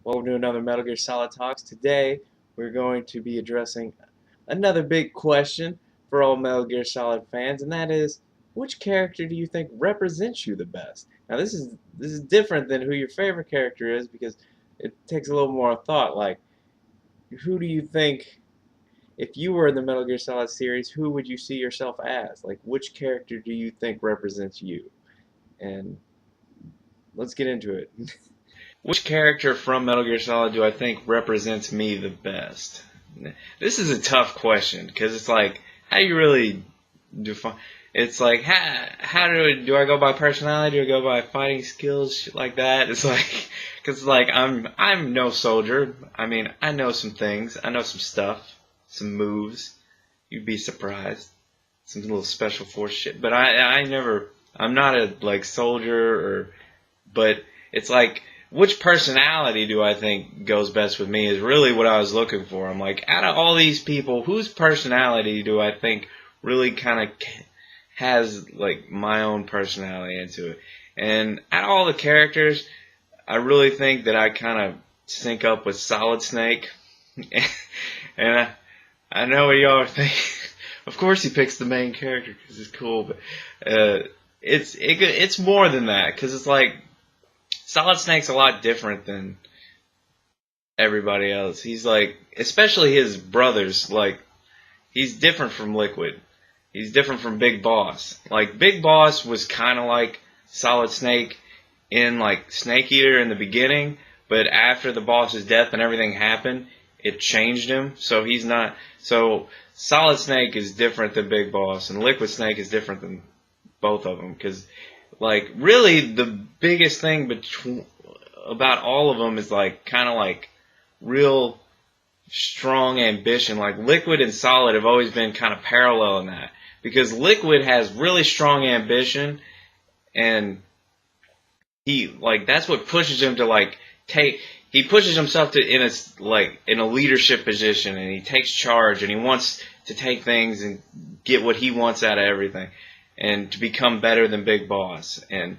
Welcome to another Metal Gear Solid Talks. Today, we're going to be addressing another big question for all Metal Gear Solid fans, and that is, which character do you think represents you the best? Now, this is different than who your favorite character is because it takes a little more thought. Like, who do you think, if you were in the Metal Gear Solid series, who would you see yourself as? Like, which character do you think represents you? And let's get into it. Which character from Metal Gear Solid do I think represents me the best? This is a tough question because it's like, how do you really define? It's like, how do I go by personality? Do I go by fighting skills, shit like that? It's like, because like I'm no soldier. I mean, I know some things. I know some stuff, some moves. You'd be surprised. Some little special force shit. But I never. I'm not a like soldier or. But it's like, which personality do I think goes best with me is really what I was looking for. I'm like, out of all these people, whose personality do I think really kind of has like my own personality into it? And out of all the characters, I really think that I kind of sync up with Solid Snake. And I know what y'all are thinking. Of course he picks the main character because it's cool, but it's more than that because it's like, Solid Snake's a lot different than everybody else. He's like, especially his brothers, like, he's different from Liquid. He's different from Big Boss. Like, Big Boss was kind of like Solid Snake in, like, Snake Eater in the beginning, but after the boss's death and everything happened, it changed him. So he's not, so Solid Snake is different than Big Boss, and Liquid Snake is different than both of them, because like, really, the biggest thing about all of them is, like, kind of, like, real strong ambition. Like, Liquid and Solid have always been kind of parallel in that. Because Liquid has really strong ambition, and that's what pushes him to, like, he pushes himself in a leadership position, and he takes charge, and he wants to take things and get what he wants out of everything, and to become better than Big Boss. And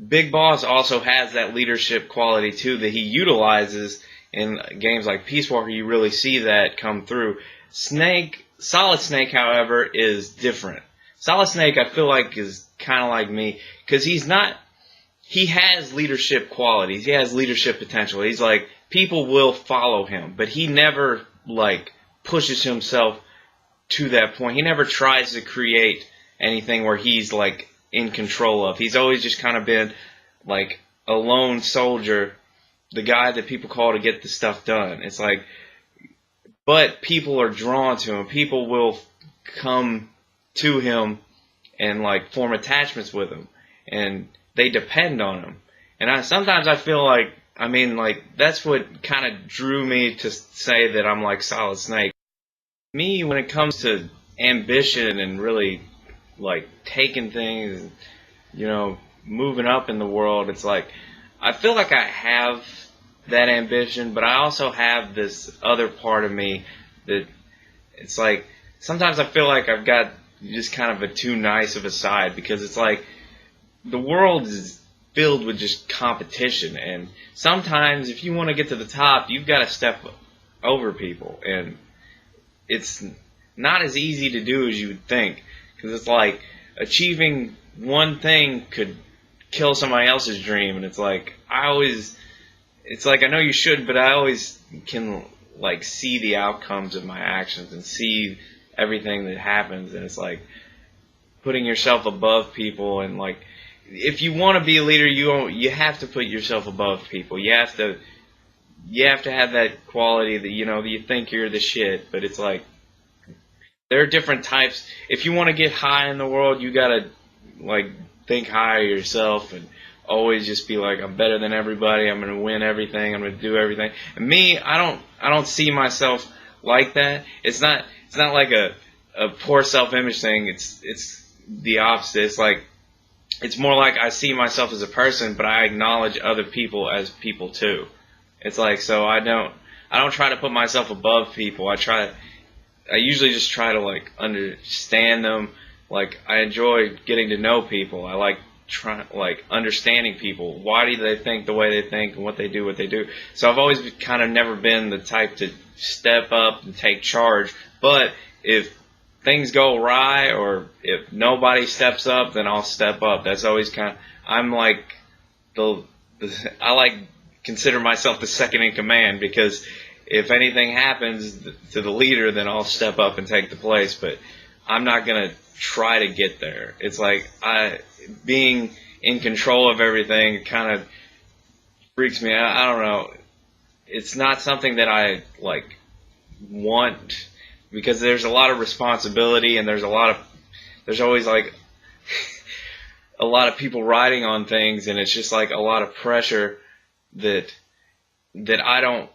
Big Boss also has that leadership quality too that he utilizes in games like Peace Walker. You really see that come through. Solid Snake, however, is different. Solid Snake, I feel like, is kind of like me because he has leadership qualities. He has leadership potential. He's like, people will follow him, but he never like pushes himself to that point. He never tries to create anything where he's like in control of. He's always just kind of been like a lone soldier, the guy that people call to get the stuff done. It's like, but people are drawn to him. People will come to him and like form attachments with him, and they depend on him. And sometimes I feel like, I mean, like, that's what kind of drew me to say that I'm like Solid Snake. Me, when it comes to ambition and really like taking things, moving up in the world, it's like, I feel like I have that ambition, but I also have this other part of me that it's like, sometimes I feel like I've got just kind of a too nice of a side, because it's like, the world is filled with just competition, and sometimes if you want to get to the top, you've got to step over people, and it's not as easy to do as you would think. Because it's like, achieving one thing could kill somebody else's dream. And it's like, I know you should, but I always can, like, see the outcomes of my actions and see everything that happens. And it's like, putting yourself above people. And, like, if you want to be a leader, you have to put yourself above people. You have to have that quality that, you think you're the shit. But it's like, there are different types. If you want to get high in the world, you gotta like think high of yourself and always just be like, I'm better than everybody. I'm gonna win everything. I'm gonna do everything. And me, I don't see myself like that. It's not like a poor self-image thing. It's the opposite. It's like, it's more like I see myself as a person, but I acknowledge other people as people too. It's like, so I don't try to put myself above people. I usually just try to like understand them. Like, I enjoy getting to know people. I like understanding people. Why do they think the way they think and what they do, So I've always kind of never been the type to step up and take charge. But if things go awry or if nobody steps up, then I'll step up. That's always I'm like I consider myself the second in command, because if anything happens to the leader, then I'll step up and take the place. But I'm not going to try to get there. It's like being in control of everything kind of freaks me out. I don't know. It's not something that I want, because there's a lot of responsibility and there's always a lot of people riding on things, and it's just like a lot of pressure that I don't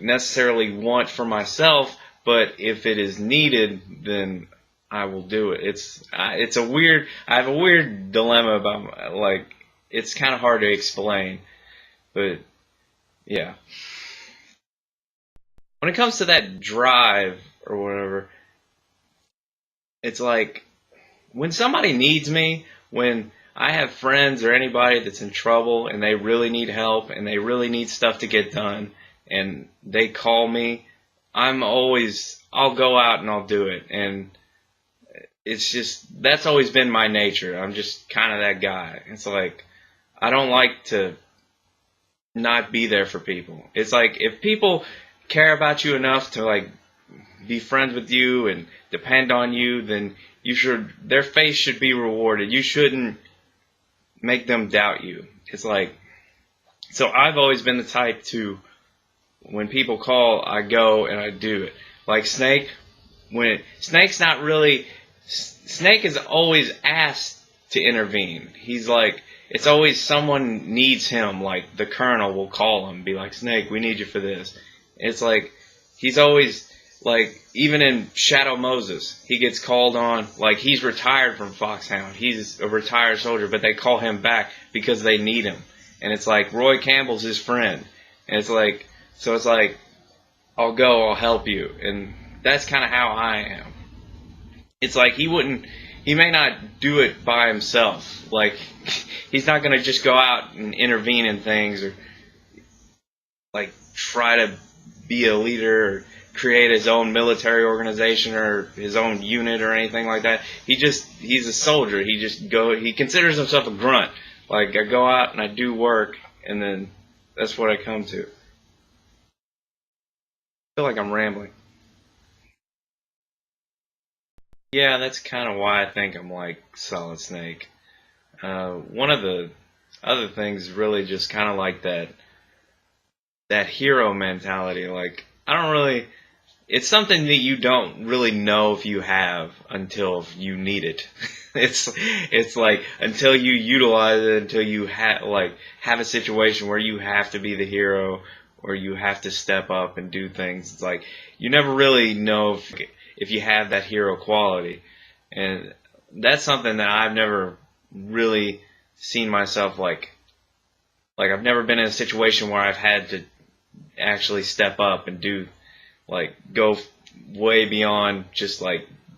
necessarily want for myself, but if it is needed, then I will do it. I have a weird dilemma about it's kind of hard to explain, but yeah. When it comes to that drive or whatever, it's like when somebody needs me, when I have friends or anybody that's in trouble and they really need help and they really need stuff to get done and they call me, I'll go out and I'll do it. And it's just, that's always been my nature. I'm just kind of that guy. It's like, I don't like to not be there for people. It's like, if people care about you enough to be friends with you and depend on you, then their faith should be rewarded. You shouldn't make them doubt you. It's like, so I've always been the type to, when people call, I go and I do it. Like Snake, Snake is always asked to intervene. He's like, it's always someone needs him, like the colonel will call him, be like, Snake, we need you for this. It's like, he's always, even in Shadow Moses, he gets called on, he's retired from Foxhound. He's a retired soldier, but they call him back because they need him. And it's like, Roy Campbell's his friend. And it's like, I'll go, I'll help you. And that's kind of how I am. It's like, he may not do it by himself. He's not going to just go out and intervene in things or, try to be a leader or create his own military organization or his own unit or anything like that. He's a soldier. He considers himself a grunt. I go out and I do work, and then that's what I come to. I feel like I'm rambling. Yeah, that's kind of why I think I'm like Solid Snake. One of the other things really just kind of like that hero mentality. I don't really, it's something that you don't really know if you have until you need it. It's like, until you utilize it, until you have a situation where you have to be the hero or you have to step up and do things. It's like, you never really know if you have that hero quality. And that's something that I've never really seen myself I've never been in a situation where I've had to actually step up and do, go way beyond just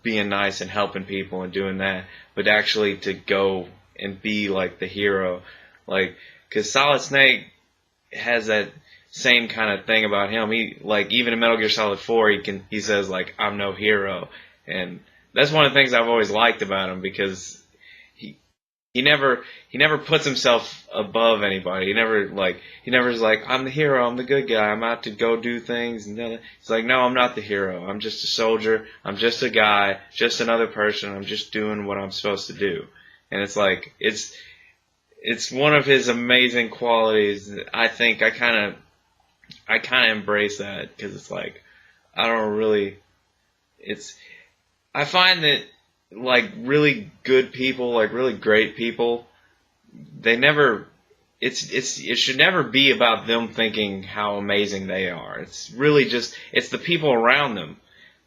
being nice and helping people and doing that, but actually to go and be the hero. Because Solid Snake has that same kind of thing about him. He, even in Metal Gear Solid 4, he says, I'm no hero. And that's one of the things I've always liked about him, because he never puts himself above anybody. He never is I'm the hero, I'm the good guy, I'm out to go do things. And he's like, no, I'm not the hero. I'm just a soldier. I'm just a guy, just another person. I'm just doing what I'm supposed to do. And it's one of his amazing qualities. I think I kind of embrace that, because it's I don't really. I find that really good people, really great people, they never. It should never be about them thinking how amazing they are. It's really just, it's the people around them.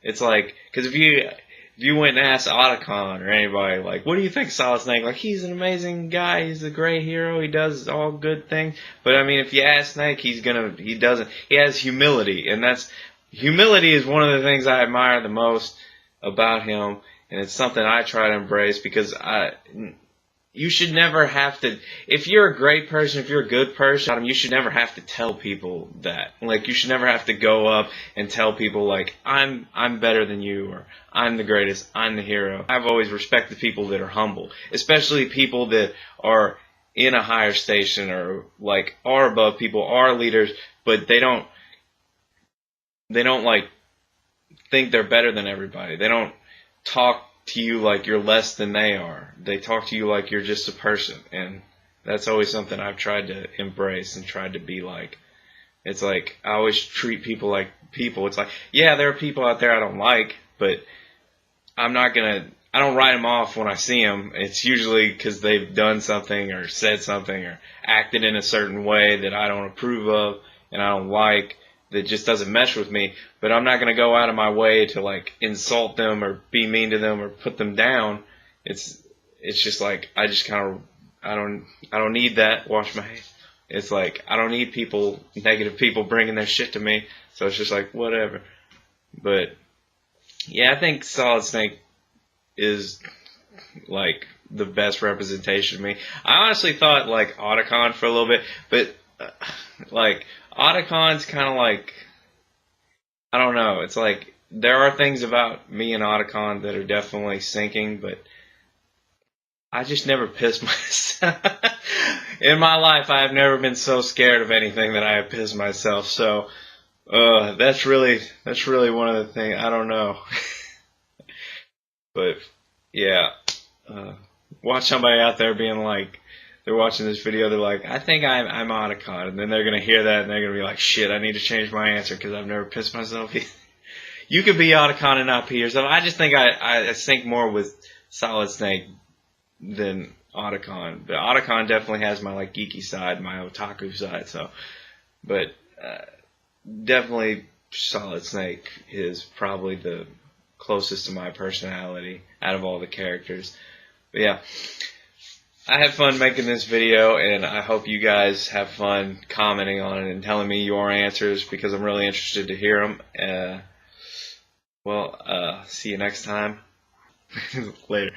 It's because if you went and asked Otacon or anybody, what do you think of Solid Snake? He's an amazing guy. He's a great hero. He does all good things. But I mean, if you ask Snake, he has humility, and humility is one of the things I admire the most about him, and it's something I try to embrace, because you should never have to, if you're a great person, if you're a good person, you should never have to tell people that. Like, you should never have to go up and tell people, like, I'm better than you, or I'm the greatest, I'm the hero. I've always respected people that are humble, especially people that are in a higher station, or, like, are above people, are leaders, but they don't, like, think they're better than everybody. They don't talk to you like you're less than they are. They talk to you like you're just a person, and that's always something I've tried to embrace and tried to be like. It's like, I always treat people like people. It's like, yeah, there are people out there I don't like, but I don't write them off when I see them. It's usually because they've done something or said something or acted in a certain way that I don't approve of and I don't like, that just doesn't mesh with me. But I'm not going to go out of my way to, like, insult them or be mean to them or put them down. It's just like, I just kind of, I don't need that. Wash my hands. It's like, I don't need negative people bringing their shit to me. So it's just like, whatever. But yeah, I think Solid Snake is, like, the best representation of me. I honestly thought, like, Otacon for a little bit, but like, Otacon's kind of like, I don't know. It's like, there are things about me and Otacon that are definitely sinking, but I just never pissed myself. In my life, I have never been so scared of anything that I have pissed myself. So that's really one of the things. I don't know. But yeah, watch somebody out there being like, they're watching this video, they're like, I think I'm Otacon, and then they're gonna hear that and they're gonna be like, shit, I need to change my answer because I've never pissed myself. You could be Otacon and not pee yourself. I just think I sync more with Solid Snake than Otacon, but Otacon definitely has my, like, geeky side, my otaku side. So, but definitely Solid Snake is probably the closest to my personality out of all the characters. But yeah, I had fun making this video, and I hope you guys have fun commenting on it and telling me your answers, because I'm really interested to hear them. See you next time. Later.